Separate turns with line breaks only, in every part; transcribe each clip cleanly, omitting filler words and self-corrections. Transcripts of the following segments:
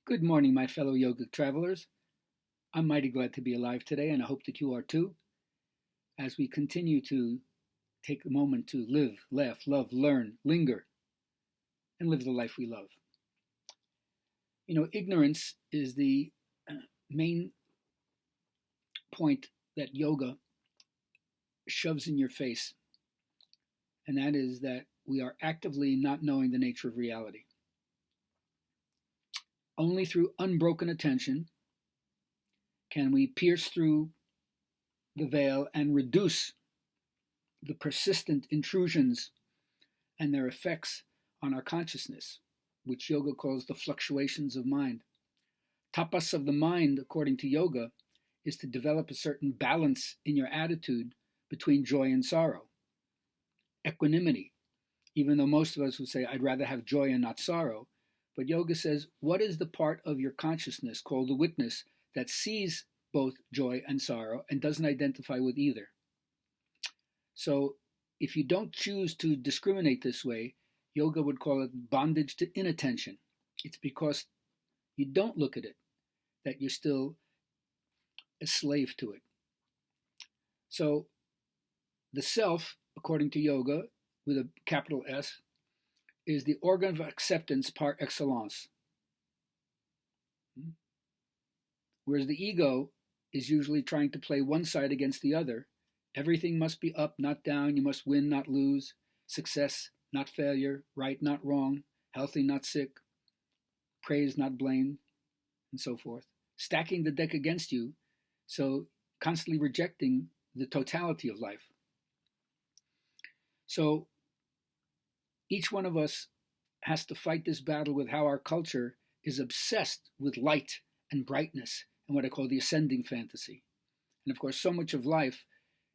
Good morning, my fellow yogic travelers. I'm mighty glad to be alive today, and I hope that you are too, as we continue to take a moment to live, laugh, love, learn, linger, and live the life we love. Ignorance is the main point that yoga shoves in your face, and that is that we are actively not knowing the nature of reality. Only through unbroken attention can we pierce through the veil and reduce the persistent intrusions and their effects on our consciousness, which yoga calls the fluctuations of mind. Tapas of the mind, according to yoga, is to develop a certain balance in your attitude between joy and sorrow. Equanimity, even though most of us would say, I'd rather have joy and not sorrow, but yoga says, what is the part of your consciousness called the witness that sees both joy and sorrow and doesn't identify with either? So if you don't choose to discriminate this way, yoga would call it bondage to inattention. It's because you don't look at it that you're still a slave to it. So the self, according to yoga, with a capital S, is the organ of acceptance par excellence. Whereas the ego is usually trying to play one side against the other. Everything must be up, not down. You must win, not lose. Success, not failure. Right, not wrong. Healthy, not sick. Praise, not blame, and so forth. Stacking the deck against you, so constantly rejecting the totality of life. So each one of us has to fight this battle with how our culture is obsessed with light and brightness and what I call the ascending fantasy. And of course, so much of life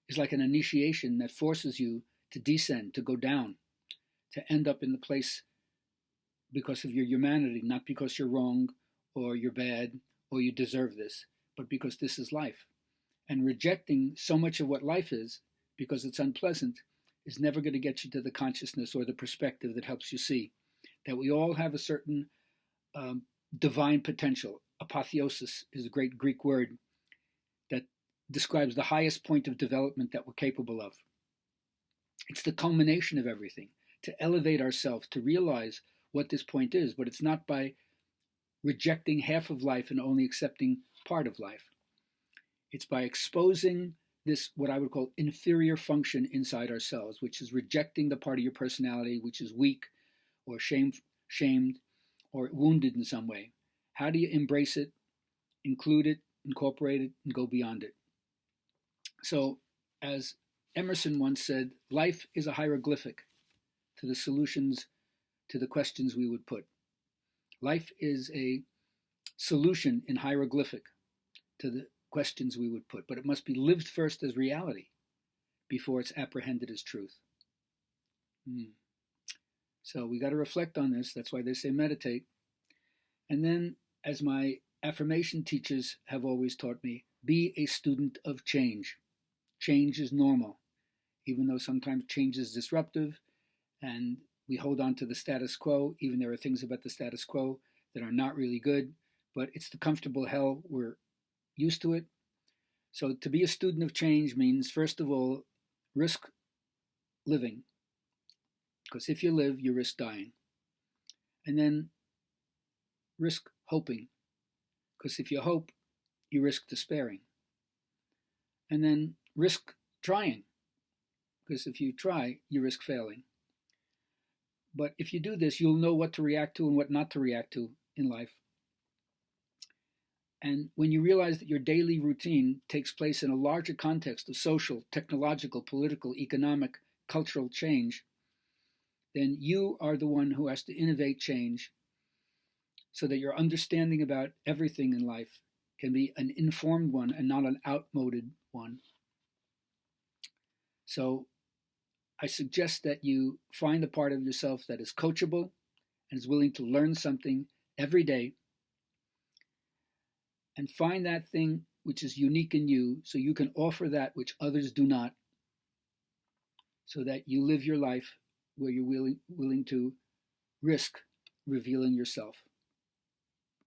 is like an initiation that forces you to descend, to go down, to end up in the place because of your humanity, not because you're wrong or you're bad or you deserve this, but because this is life. And rejecting so much of what life is because it's unpleasant is never going to get you to the consciousness or the perspective that helps you see that we all have a certain divine potential. Apotheosis is a great Greek word that describes the highest point of development that we're capable of. It's the culmination of everything, to elevate ourselves, to realize what this point is, but it's not by rejecting half of life and only accepting part of life. It's by exposing this, what I would call inferior function inside ourselves, which is rejecting the part of your personality which is weak or shamed or wounded in some way. How do you embrace it, include it, incorporate it, and go beyond it? So, as Emerson once said, life is a hieroglyphic to the solutions to the questions we would put. Life is a solution in hieroglyphic to the questions we would put, but it must be lived first as reality before it's apprehended as truth. So we got to reflect on this. That's why they say meditate. And then, as my affirmation teachers have always taught me, be a student of change. Change is normal, even though sometimes change is disruptive and we hold on to the status quo, even there are things about the status quo that are not really good, but it's the comfortable hell. We're used to it. So to be a student of change means, first of all, risk living. Because if you live, you risk dying. And then risk hoping. Because if you hope, you risk despairing. And then risk trying. Because if you try, you risk failing. But if you do this, you'll know what to react to and what not to react to in life. And when you realize that your daily routine takes place in a larger context of social, technological, political, economic, cultural change, then you are the one who has to innovate change so that your understanding about everything in life can be an informed one and not an outmoded one. So I suggest that you find a part of yourself that is coachable and is willing to learn something every day, and find that thing which is unique in you so you can offer that which others do not, so that you live your life where you're willing to risk revealing yourself.